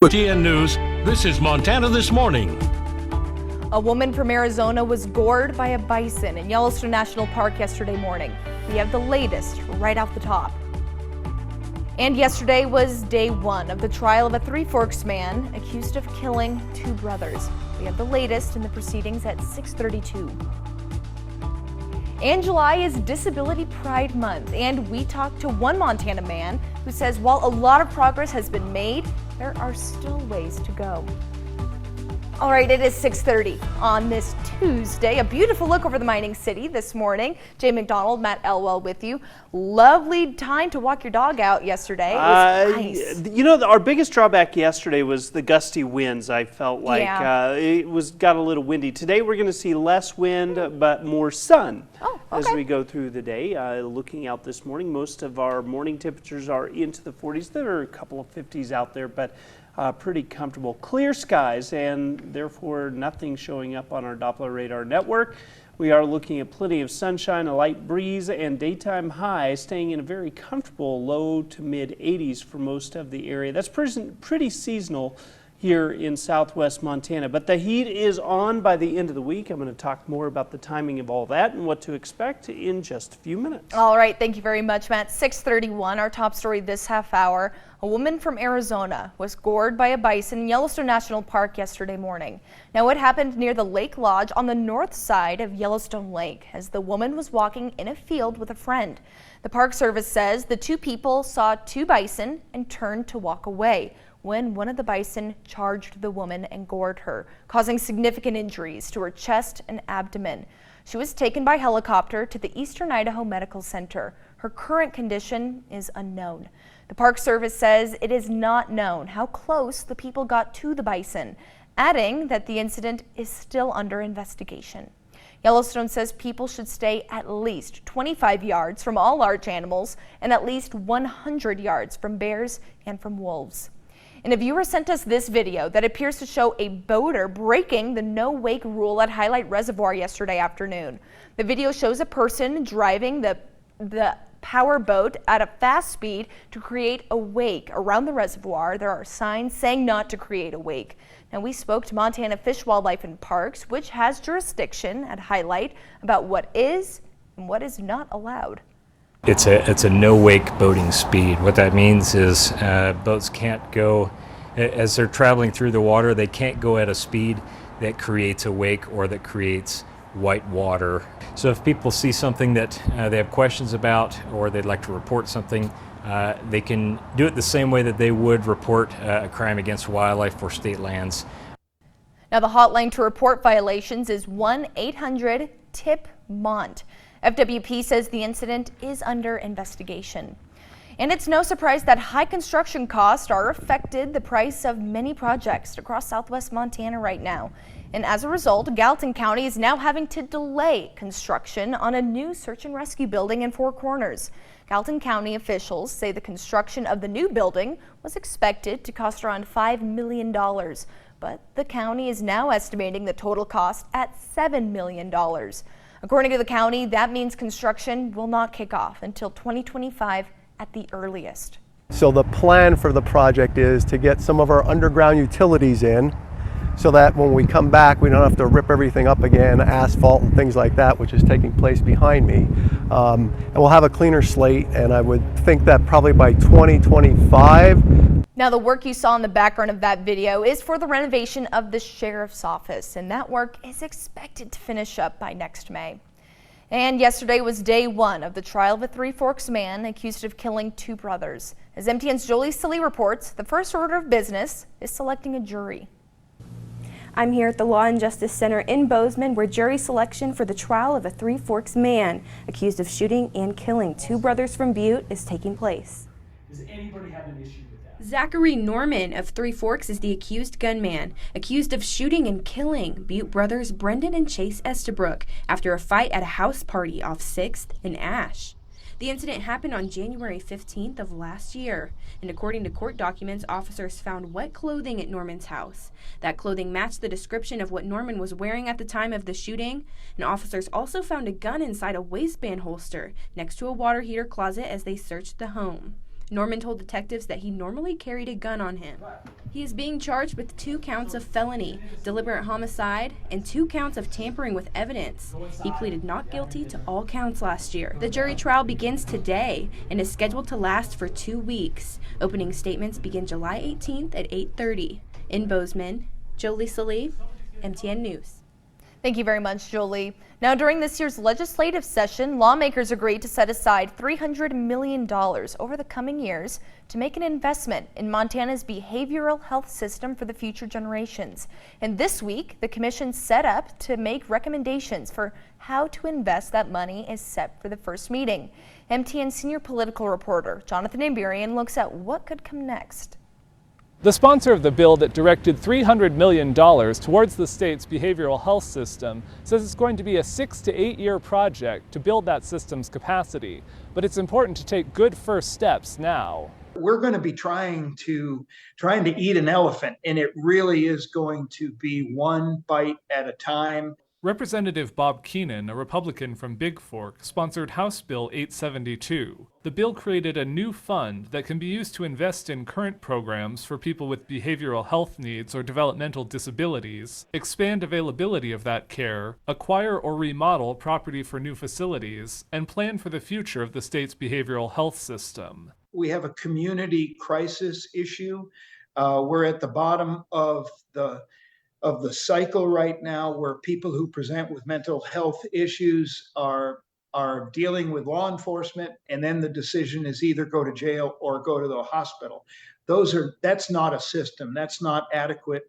TN News, this is Montana This Morning. A woman from Arizona was gored by a bison in Yellowstone National Park yesterday morning. We have the latest right off the top. And yesterday was day one of the trial of a Three Forks man accused of killing two brothers. We have the latest in the proceedings at 6:32. And July is Disability Pride Month, and we talked to one Montana man who says while a lot of progress has been made, there are still ways to go. All right, it is 6:30 on this Tuesday. A beautiful look over the mining city this morning. Jay McDonald, Matt Elwell with you. Lovely time to walk your dog out yesterday. It was nice. You know, our biggest drawback yesterday was the gusty winds. I felt like it got a little windy. Today we're going to see less wind but more sun as we go through the day. Looking out this morning, most of our morning temperatures are into the 40s. There are a couple of 50s out there, but pretty comfortable. Clear skies and therefore nothing showing up on our Doppler radar network. We are looking at plenty of sunshine, a light breeze, and daytime high staying in a very comfortable low to mid 80s for most of the area. That's pretty seasonal here in southwest Montana, but the heat is on by the end of the week. I'm going to talk more about the timing of all that and what to expect in just a few minutes. All right, thank you very much, Matt. 6:31, our top story this half hour. A woman from Arizona was gored by a bison in Yellowstone National Park yesterday morning. Now, it happened near the Lake Lodge on the north side of Yellowstone Lake as the woman was walking in a field with a friend. The Park Service says the two people saw two bison and turned to walk away when one of the bison charged the woman and gored her, causing significant injuries to her chest and abdomen. She was taken by helicopter to the Eastern Idaho Medical Center. Her current condition is unknown. The Park Service says it is not known how close the people got to the bison, adding that the incident is still under investigation. Yellowstone says people should stay at least 25 yards from all large animals and at least 100 yards from bears and from wolves. And a viewer sent us this video that appears to show a boater breaking the no-wake rule at Highlight Reservoir yesterday afternoon. The video shows a person driving the power boat at a fast speed to create a wake around the reservoir. There are signs saying not to create a wake. Now, we spoke to Montana Fish, Wildlife and Parks, which has jurisdiction at Highlight, about what is and what is not allowed. It's a no-wake boating speed. What that means is boats can't go, as they're traveling through the water, they can't go at a speed that creates a wake or that creates white water. So if people see something that they have questions about or they'd like to report something, they can do it the same way that they would report a crime against wildlife or state lands. Now, the hotline to report violations is 1-800-TIP-MONT. FWP says the incident is under investigation. And it's no surprise that high construction costs are affecting the price of many projects across southwest Montana right now. And as a result, Gallatin County is now having to delay construction on a new search and rescue building in Four Corners. Gallatin County officials say the construction of the new building was expected to cost around $5 million. But the county is now estimating the total cost at $7 million. According to the county, that means construction will not kick off until 2025 at the earliest. So the plan for the project is to get some of our underground utilities in so that when we come back, we don't have to rip everything up again, asphalt and things like that, which is taking place behind me. And we'll have a cleaner slate, and I would think that probably by 2025. Now, the work you saw in the background of that video is for the renovation of the sheriff's office, and that work is expected to finish up by next May. And yesterday was day one of the trial of a Three Forks man accused of killing two brothers. As MTN's Jolie Silly reports, the first order of business is selecting a jury. I'm here at the Law and Justice Center in Bozeman, where jury selection for the trial of a Three Forks man accused of shooting and killing two brothers from Butte is taking place. Does anybody have an issue with that? Zachary Norman of Three Forks is the accused gunman, accused of shooting and killing Butte brothers Brendan and Chase Estabrook after a fight at a house party off 6th and Ash. The incident happened on January 15th of last year, and according to court documents, officers found wet clothing at Norman's house. That clothing matched the description of what Norman was wearing at the time of the shooting, and officers also found a gun inside a waistband holster next to a water heater closet as they searched the home. Norman told detectives that he normally carried a gun on him. He is being charged with 2 counts of felony, deliberate homicide, and 2 counts of tampering with evidence. He pleaded not guilty to all counts last year. The jury trial begins today and is scheduled to last for 2 weeks. Opening statements begin July 18th at 8:30. In Bozeman, Jolie Salee, MTN News. Thank you very much, Jolie. Now, during this year's legislative session, lawmakers agreed to set aside $300 million over the coming years to make an investment in Montana's behavioral health system for the future generations. And this week, the commission set up to make recommendations for how to invest that money is set for the first meeting. MTN senior political reporter Jonathan Amberian looks at what could come next. The sponsor of the bill that directed $300 million towards the state's behavioral health system says it's going to be a 6 to 8 year project to build that system's capacity. But it's important to take good first steps now. We're going to be trying to eat an elephant, and it really is going to be one bite at a time. Representative Bob Keenan, a Republican from Big Fork, sponsored House Bill 872. The bill created a new fund that can be used to invest in current programs for people with behavioral health needs or developmental disabilities, expand availability of that care, acquire or remodel property for new facilities, and plan for the future of the state's behavioral health system. We have a community crisis issue. We're at the bottom of the cycle right now, where people who present with mental health issues are dealing with law enforcement, and then the decision is either go to jail or go to the hospital. That's not a system. That's not adequate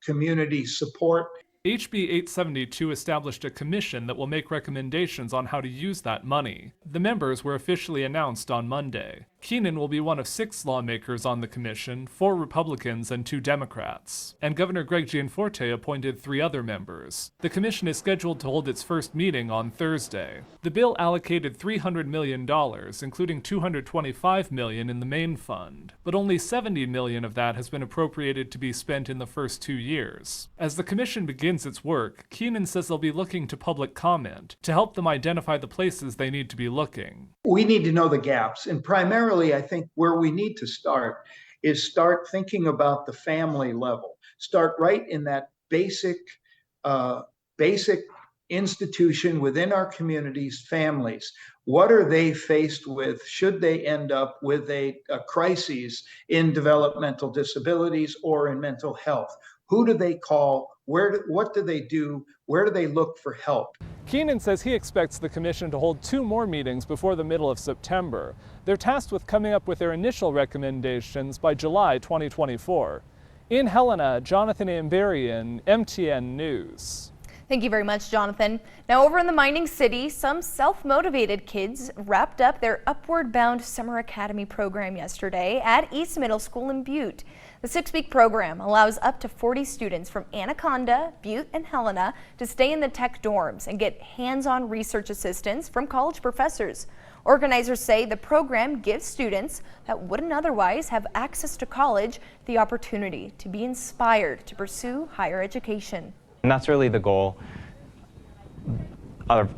community support. HB 872 established a commission that will make recommendations on how to use that money. The members were officially announced on Monday. Keenan will be one of 6 lawmakers on the commission, 4 Republicans and 2 Democrats. And Governor Greg Gianforte appointed 3 other members. The commission is scheduled to hold its first meeting on Thursday. The bill allocated $300 million, including $225 million in the main fund. But only $70 million of that has been appropriated to be spent in the first 2 years. As the commission begins its work, Keenan says they'll be looking to public comment to help them identify the places they need to be looking. We need to know the gaps, and primarily I think where we need to start is start thinking about the family level. Start right in that basic institution within our communities, families. What are they faced with should they end up with a crisis in developmental disabilities or in mental health? Who do they call? What do they do? Where do they look for help? Keenan says he expects the commission to hold 2 more meetings before the middle of September. They're tasked with coming up with their initial recommendations by July 2024. In Helena, Jonathan Amberian, MTN News. Thank you very much, Jonathan. Now, over in the mining city, some self-motivated kids wrapped up their Upward Bound Summer Academy program yesterday at East Middle School in Butte. The 6-week program allows up to 40 students from Anaconda, Butte, and Helena to stay in the tech dorms and get hands-on research assistance from college professors. Organizers say the program gives students that wouldn't otherwise have access to college the opportunity to be inspired to pursue higher education. And that's really the goal of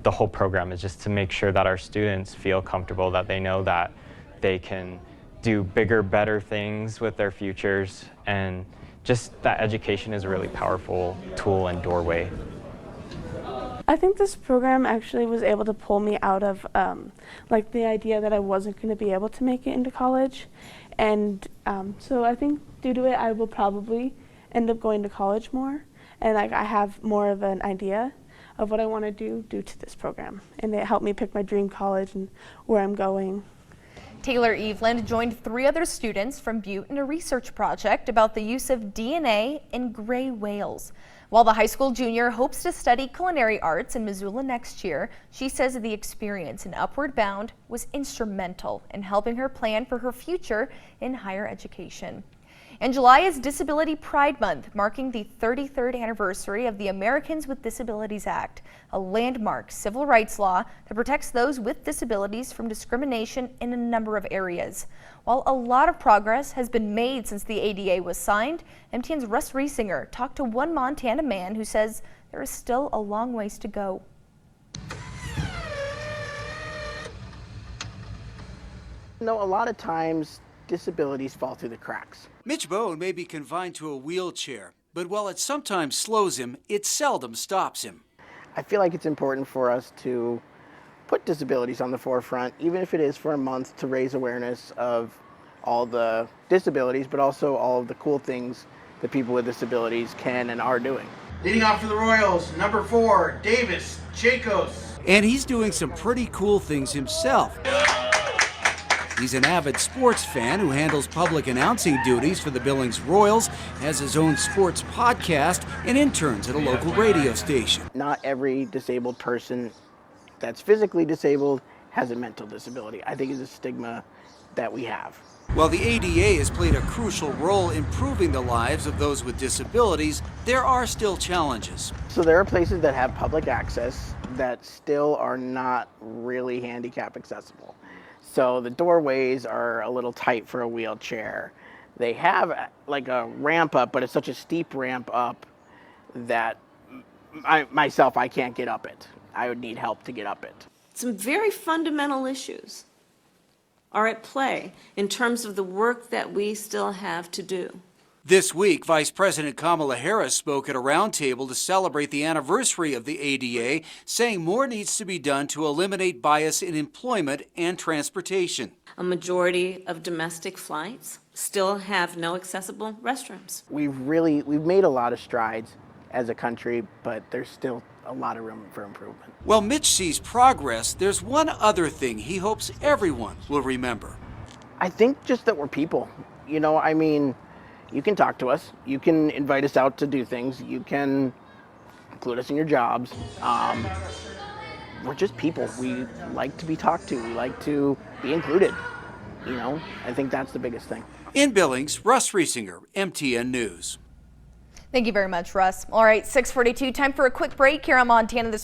the whole program, is just to make sure that our students feel comfortable, that they know that they can do bigger, better things with their futures, and just that education is a really powerful tool and doorway. I think this program actually was able to pull me out of like the idea that I wasn't going to be able to make it into college, and so I think due to it I will probably end up going to college more. And like I have more of an idea of what I want to do due to this program. And it helped me pick my dream college and where I'm going. Taylor Eveland joined 3 other students from Butte in a research project about the use of DNA in gray whales. While the high school junior hopes to study culinary arts in Missoula next year, she says the experience in Upward Bound was instrumental in helping her plan for her future in higher education. And July is Disability Pride Month, marking the 33rd anniversary of the Americans with Disabilities Act, a landmark civil rights law that protects those with disabilities from discrimination in a number of areas. While a lot of progress has been made since the ADA was signed, MTN's Russ Riesinger talked to one Montana man who says there is still a long ways to go. a lot of times disabilities fall through the cracks. Mitch Bone may be confined to a wheelchair, but while it sometimes slows him, it seldom stops him. I feel like it's important for us to put disabilities on the forefront, even if it is for a month, to raise awareness of all the disabilities, but also all of the cool things that people with disabilities can and are doing. Leading off for the Royals, number 4, Davis Chacos. And he's doing some pretty cool things himself. He's an avid sports fan who handles public announcing duties for the Billings Royals, has his own sports podcast, and interns at a local radio station. Not every disabled person that's physically disabled has a mental disability. I think it's a stigma that we have. While the ADA has played a crucial role in improving the lives of those with disabilities, there are still challenges. So there are places that have public access that still are not really handicap accessible. So the doorways are a little tight for a wheelchair. They have like a ramp up, but it's such a steep ramp up that I can't get up it. I would need help to get up it. Some very fundamental issues are at play in terms of the work that we still have to do. This week, Vice President Kamala Harris spoke at a roundtable to celebrate the anniversary of the ADA, saying more needs to be done to eliminate bias in employment and transportation. A majority of domestic flights still have no accessible restrooms. We've made a lot of strides as a country, but there's still a lot of room for improvement. While Mitch sees progress, there's one other thing he hopes everyone will remember. I think just that we're people. You can talk to us, you can invite us out to do things, you can include us in your jobs. We're just people. We like to be talked to, we like to be included. I think that's the biggest thing. In Billings, Russ Riesinger, MTN News. Thank you very much, Russ. All right, 6:42, time for a quick break here on Montana This Morning.